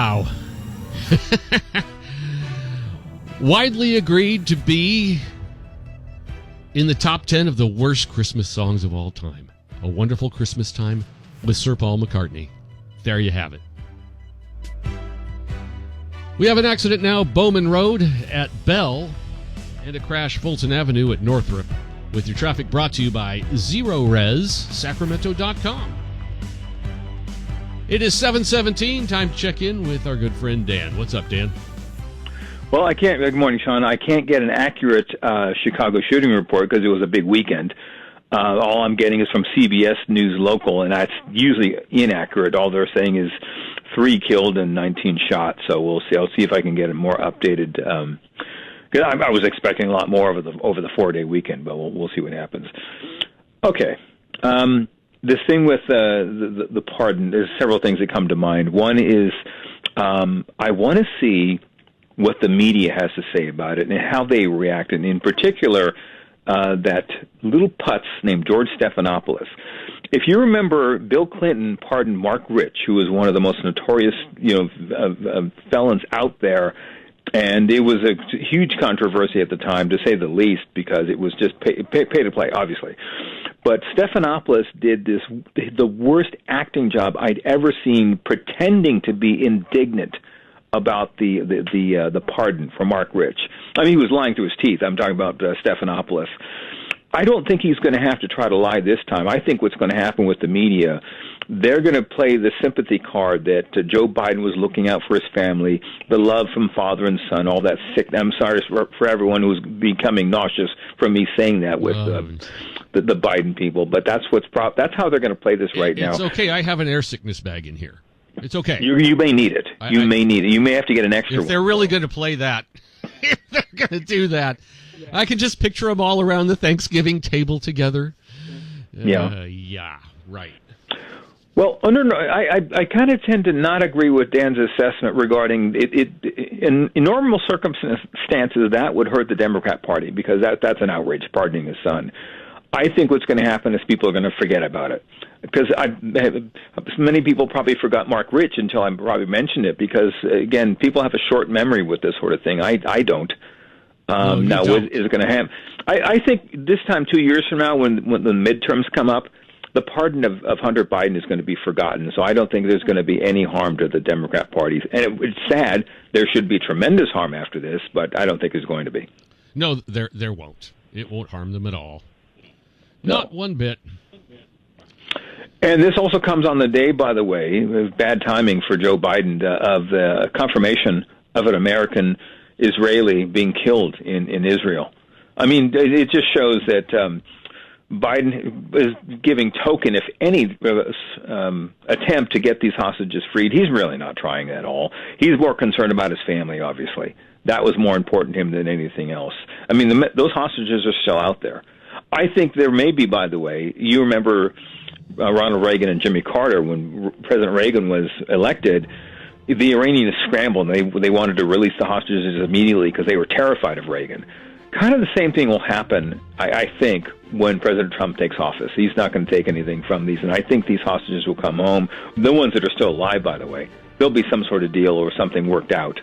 Wow. Widely agreed to be in the top 10 of the worst Christmas songs of all time. A Wonderful Christmas Time with Sir Paul McCartney. There you have it. We have an accident now, Bowman Road at Bell, and a crash Fulton Avenue at Northrop. With your traffic brought to you by ZeroResSacramento.com. It is 7:17. Time to check in with our good friend Dan. What's up, Dan? Well, I can't. Good morning, Sean. I can't get an accurate Chicago shooting report because it was a big weekend. All I'm getting is from CBS News Local, and that's usually inaccurate. All they're saying is 3 killed and 19 shot. So we'll see. I'll see if I can get a more updated. Because I was expecting a lot more over the 4-day weekend, but we'll see what happens. Okay. This thing with the pardon, there's several things that come to mind. One is I want to see what the media has to say about it and how they react, and in particular, that little putz named George Stephanopoulos. If you remember, Bill Clinton pardoned Mark Rich, who was one of the most notorious, felons out there, and it was a huge controversy at the time, to say the least, because it was just pay to play, obviously. But Stephanopoulos did the worst acting job I'd ever seen, pretending to be indignant about the pardon for Mark Rich. I mean, he was lying through his teeth. I'm talking about Stephanopoulos. I don't think he's going to have to try to lie this time. I think what's going to happen with the media, they're going to play the sympathy card that Joe Biden was looking out for his family, the love from father and son, all that sick. I'm sorry for everyone who's becoming nauseous from me saying that with the Biden people, but that's that's how they're going to play this right now. It's okay. I have an air sickness bag in here. It's okay. You may need it. You may need it. You may have to get an extra one. If they're really going to play that, if they're going to do that, I can just picture them all around the Thanksgiving table together. Yeah, right. Well, I kind of tend to not agree with Dan's assessment regarding it. In normal circumstances, that would hurt the Democrat Party because that's an outrage, pardoning his son. I think what's going to happen is people are going to forget about it. Because many people probably forgot Mark Rich until I probably mentioned it, because, again, people have a short memory with this sort of thing. I don't. Now, don't. Is it going to happen? I think this time, 2 years from now, when the midterms come up, the pardon of Hunter Biden is going to be forgotten. So I don't think there's going to be any harm to the Democrat parties. And it's sad. There should be tremendous harm after this, but I don't think there's going to be. No, there won't. It won't harm them at all. No. Not one bit. And this also comes on the day, by the way, bad timing for Joe Biden, of the confirmation of an American Israeli being killed in Israel. I mean, it just shows that Biden is giving token, if any, attempt to get these hostages freed. He's really not trying at all. He's more concerned about his family, obviously. That was more important to him than anything else. I mean, those hostages are still out there. I think there may be, by the way, you remember Ronald Reagan and Jimmy Carter, when President Reagan was elected, the Iranians scrambled and they wanted to release the hostages immediately because they were terrified of Reagan. Kind of the same thing will happen, I think, when President Trump takes office. He's not going to take anything from these, and I think these hostages will come home. The ones that are still alive, by the way, there'll be some sort of deal or something worked out.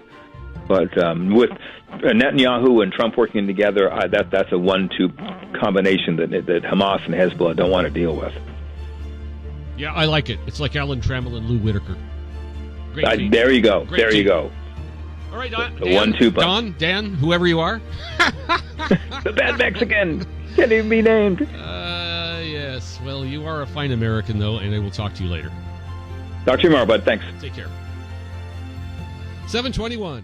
But with Netanyahu and Trump working together, that's a 1-2 combination that Hamas and Hezbollah don't want to deal with. Yeah, I like it. It's like Alan Trammell and Lou Whitaker. Great team. There you go. Great there team. you go. All right, Dan, 1-2 Dan, whoever you are. The bad Mexican. Can't even be named. Yes. Well, you are a fine American, though, and I will talk to you later. Talk to you tomorrow, bud. Thanks. Take care. 7:21.